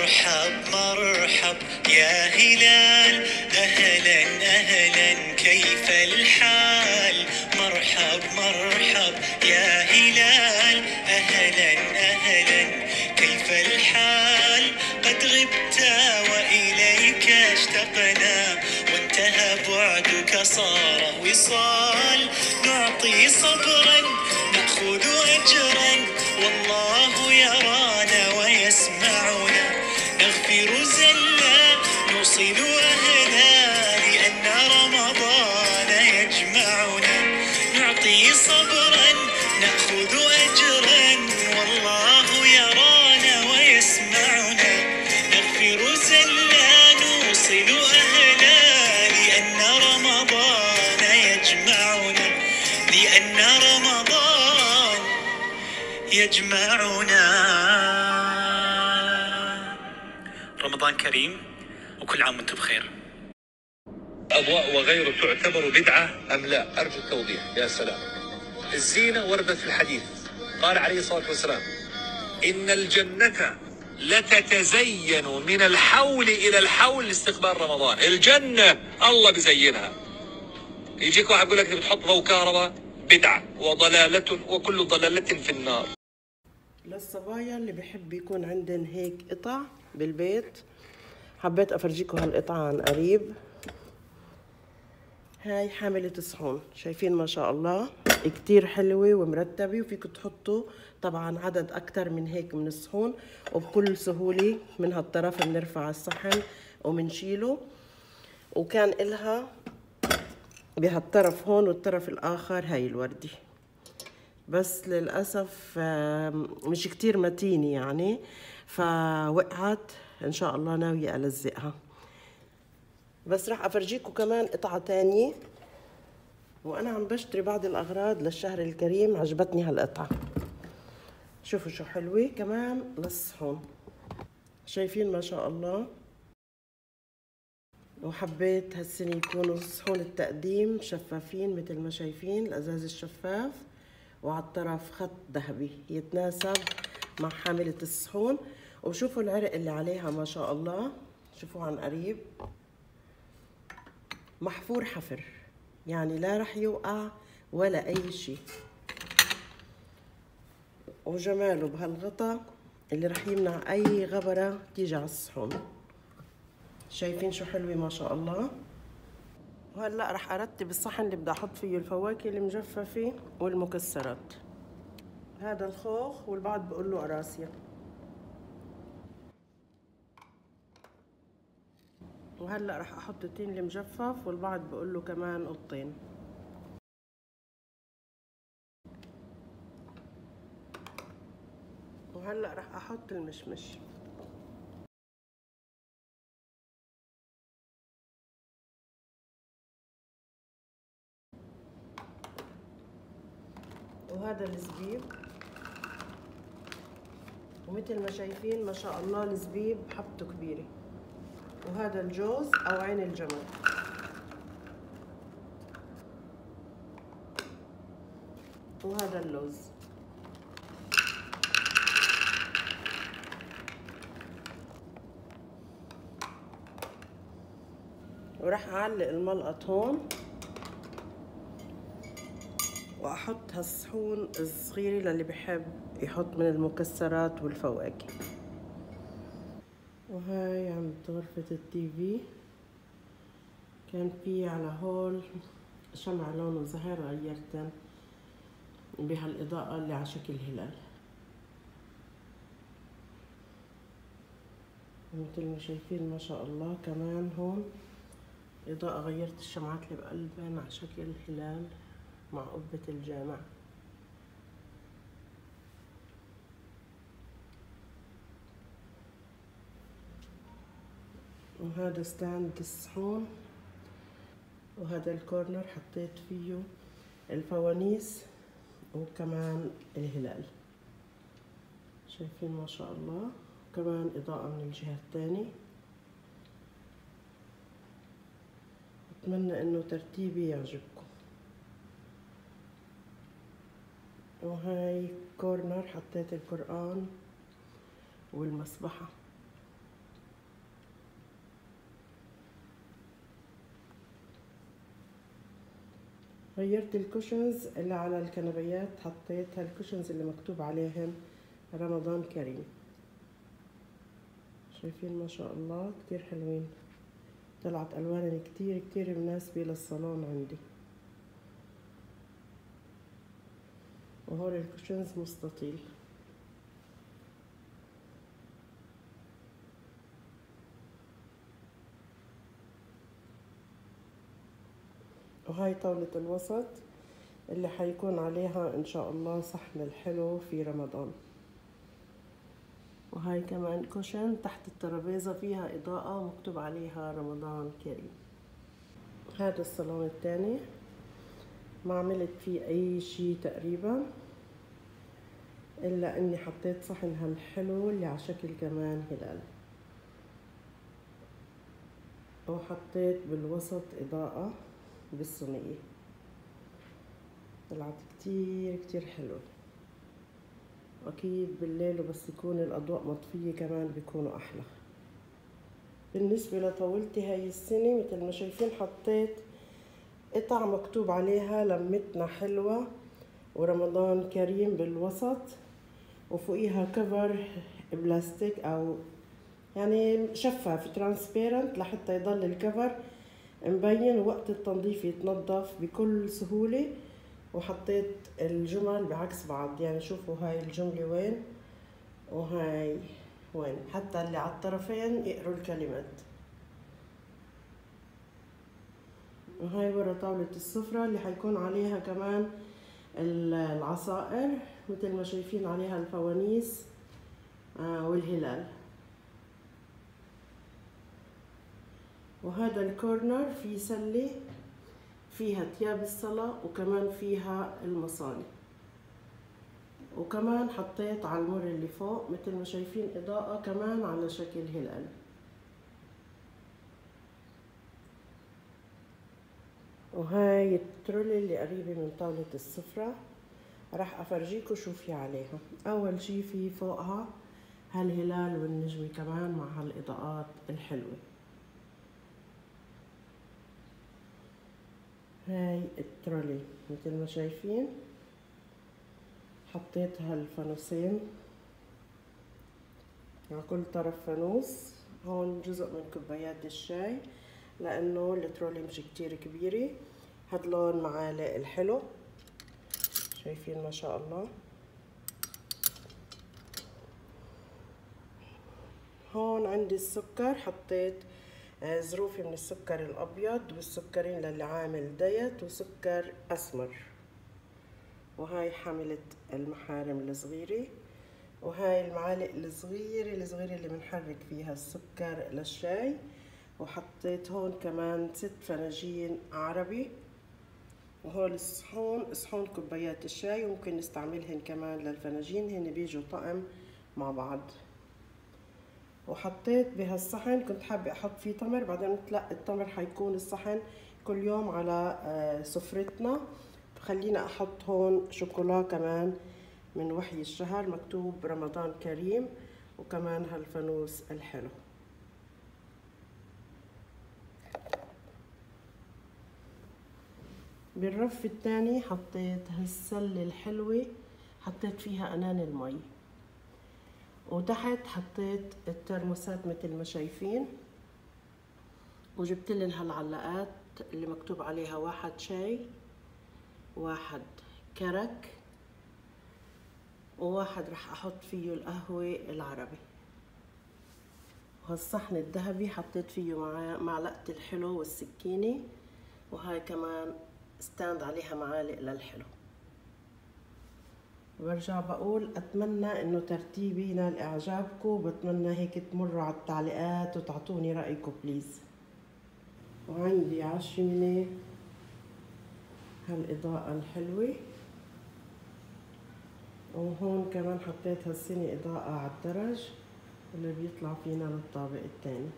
مرحب مرحب يا هلال، أهلا أهلا كيف الحال؟ مرحب مرحب يا هلال، أهلا أهلا كيف الحال؟ قد غبت وإليك اشتقنا، وانتهى بعدك صار وصال. نعطي صبرا نأخذ أجرا، والله يرانا ويسمعنا. نغفر زلا نوصل أهلا، لأن رمضان يجمعنا. نعطي صبرا نأخذ أجرا، والله يرانا ويسمعنا. نغفر زلا نوصل أهلا، لأن رمضان يجمعنا، لأن رمضان يجمعنا. رمضان كريم وكل عام وانتم بخير. أضواء وغيره تعتبر بدعة أم لا؟ أرجو التوضيح. يا سلام. الزينة وردت في الحديث، قال عليه الصلاة والسلام: إن الجنة لتتزين من الحول إلى الحول لاستقبال رمضان. الجنة الله بزينها. يجيك واحد يقول لك بتحط ضوء كهرباء، بدعة وضلالة، وكل ضلالة في النار. للصبايا اللي بحب يكون عندن هيك قطع بالبيت، حبيت افرجيكم هالقطعة عن قريب. هاي حاملة صحون، شايفين ما شاء الله كتير حلوة ومرتبة، وفيكم تحطوا طبعا عدد اكتر من هيك من الصحون، وبكل سهولة من هالطرف بنرفع الصحن وبنشيله. وكان إلها بهالطرف هون والطرف الاخر هاي الوردة، بس للأسف مش كتير متينة يعني، فوقعت. إن شاء الله ناوية ألزقها. بس راح أفرجيكم كمان قطعة تانية، وأنا عم بشتري بعض الأغراض للشهر الكريم. عجبتني هالقطعة، شوفوا شو حلوة كمان للصحون، شايفين ما شاء الله. وحبيت هالسنة يكونوا صحون التقديم شفافين مثل ما شايفين، الأزاز الشفاف، وعلى الطرف خط ذهبي يتناسب مع حاملة الصحون. وشوفوا العرق اللي عليها ما شاء الله، شوفوا عن قريب، محفور حفر، يعني لا رح يوقع ولا أي شيء. وجماله بهالغطا اللي رح يمنع أي غبرة تيجي على الصحون. شايفين شو حلوة ما شاء الله. وهلا رح ارتب الصحن اللي بدي احط فيه الفواكه المجففه والمكسرات. هذا الخوخ والبعض بقول له قراصية. وهلا رح احط التين المجفف، والبعض بقول له كمان قطين. وهلا رح احط المشمش. وهذا الزبيب، ومثل ما شايفين ما شاء الله الزبيب حبته كبيرة. وهذا الجوز او عين الجمل. وهذا اللوز. وراح اعلق الملقط هون، واحط هالصحون الصغيرة للي بحب يحط من المكسرات والفواكه. وهاي عند غرفة التي في، كان في على هول شمع لونه زهر، غيرتن بهالإضاءة اللي على شكل هلال. مثل ما شايفين ما شاء الله كمان هون إضاءة، غيرت الشمعات اللي بقلبن على شكل هلال مع قبة الجامع. وهذا ستاند الصحون، وهذا الكورنر حطيت فيه الفوانيس وكمان الهلال. شايفين ما شاء الله، كمان إضاءة من الجهة الثانية. أتمنى إنه ترتيبي يعجبكم. وهاي كورنر حطيت القرآن والمسبحة. غيرت الكوشنز اللي على الكنبيات، حطيت هالكوشنز اللي مكتوب عليهم رمضان كريم. شايفين ما شاء الله كتير حلوين، طلعت الوانهم كتير كتير مناسبة للصالون عندي. وهول الكوشنز مستطيل. وهاي طاولة الوسط اللي حيكون عليها ان شاء الله صحن الحلو في رمضان. وهاي كمان كوشن تحت الترابيزة فيها اضاءة مكتوب عليها رمضان كريم. هذا الصالون الثاني ما عملت فيه اي شي تقريبا، الا اني حطيت صحن هالحلو اللي على شكل كمان هلال، وحطيت بالوسط اضاءة بالصينية، طلعت كتير كتير حلوة. واكيد بالليل وبس يكون الاضواء مطفية كمان بيكونوا احلى. بالنسبة لطاولتي هاي السنة مثل ما شايفين حطيت قطع مكتوب عليها لمتنا حلوة ورمضان كريم بالوسط، وفوقيها كفر بلاستيك او يعني شفاف ترانسبيرنت لحتى يضل الكفر مبين ووقت التنظيف يتنظف بكل سهولة. وحطيت الجمل بعكس بعض، يعني شوفوا هاي الجملة وين وهاي وين، حتى اللي على الطرفين يقروا الكلمات. وهاي ورا طاولة السفرة اللي حيكون عليها كمان العصائر مثل ما شايفين عليها الفوانيس والهلال. وهذا الكورنر فيه سلة فيها ثياب الصلاة وكمان فيها المصالي. وكمان حطيت على المر اللي فوق مثل ما شايفين إضاءة كمان على شكل هلال. وهاي الترولي اللي قريبة من طاولة السفرة راح أفرجيكم شو في عليها. أول شي في فوقها هالهلال والنجمة كمان مع هالإضاءات الحلوة. هاي الترولي مثل ما شايفين حطيت هالفانوسين على كل طرف فانوس. هون جزء من كوبايات الشاي لأنه الترولي مش كتير كبيرة. هاد لون معالق الحلو شايفين ما شاء الله. هون عندي السكر، حطيت ظروفي من السكر الأبيض والسكرين للي عامل دايت وسكر أسمر. وهاي حملة المحارم الصغيرة، وهاي المعالق الصغيرة اللي بنحرك فيها السكر للشاي. وحطيت هون كمان 6 فناجين عربي. وهول صحون كوبايات الشاي، وممكن نستعملهن كمان للفناجين، هن بيجوا طقم مع بعض. وحطيت بهالصحن كنت حابة احط فيه تمر، بعدين قلت لا التمر حيكون الصحن كل يوم على سفرتنا، خلينا احط هون شوكولا كمان من وحي الشهر مكتوب رمضان كريم، وكمان هالفانوس الحلو. بالرف الثاني حطيت هالسلة الحلوة، حطيت فيها أنان المي، وتحت حطيت الترموسات مثل ما شايفين، وجبت لهم هالعلاقات اللي مكتوب عليها 1 شاي 1 كرك و1 رح احط فيه القهوة العربي. وهالصحن الذهبي حطيت فيه معلقة الحلو والسكينة، وهاي كمان ستاند عليها معالق للحلو. برجع بقول اتمنى انه ترتيبي ينال اعجابكم، وبتمنى هيك تمروا على التعليقات وتعطوني رايكم بليز. وعندي على الشمنة هالاضاءة الحلوة، وهون كمان حطيت هالسنة اضاءة على الدرج اللي بيطلع فينا للطابق الثاني.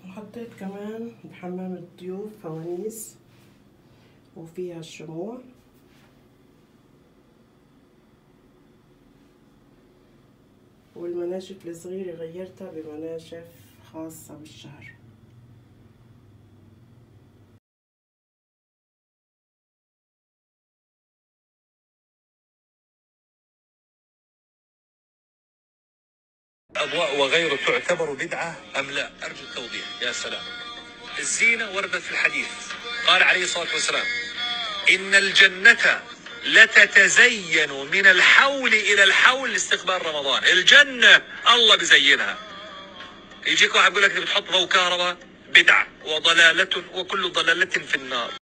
وحطيت كمان بحمام الضيوف فوانيس وفيها الشموع. والمناشف الصغيرة غيرتها بمناشف خاصة بالشعر. أضواء وغيره تعتبر بدعة أم لا؟ أرجو التوضيح. يا سلام. الزينة وردت في الحديث، قال عليه الصلاة والسلام: إن الجنة لتتزين من الحول إلى الحول لاستقبال رمضان. الجنة الله بزينها. يجيك واحد يقول لك أنت بتحط ضوء كهرباء، بدعة وضلالة وكل ضلالة في النار.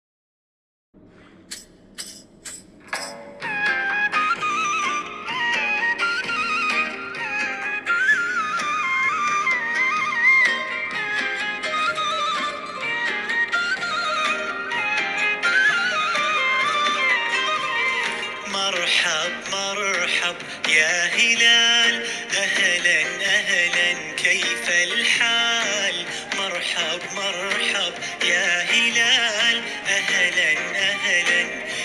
مرحب مرحب يا هلال، أهلا أهلا كيف الحال؟ مرحب مرحب يا هلال، أهلا أهلا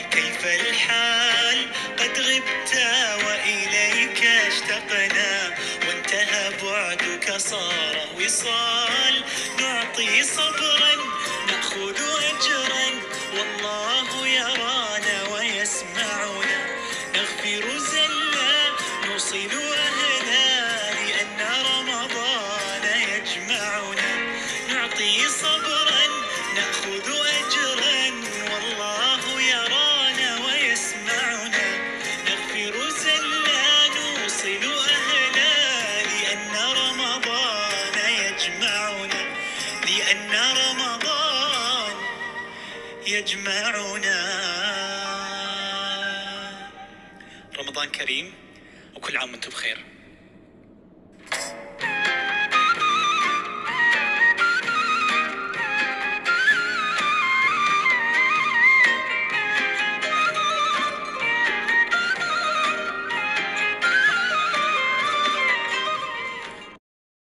كيف الحال؟ قد غبت وإليك اشتقنا، وانتهى بعدك صار وصال. نعطي صبرا نأخذ أجرا، والله يرانا ويسمعنا. نغفر زلا نوصل أهلا، لأن رمضان يجمعنا. نعطي صبرا نأخذ أجرا، والله يرانا ويسمعنا. نغفر زلا نوصل أهلا، لأن رمضان يجمعنا، لأن رمضان يجمعنا. رمضان كريم وكل عام وانتم بخير.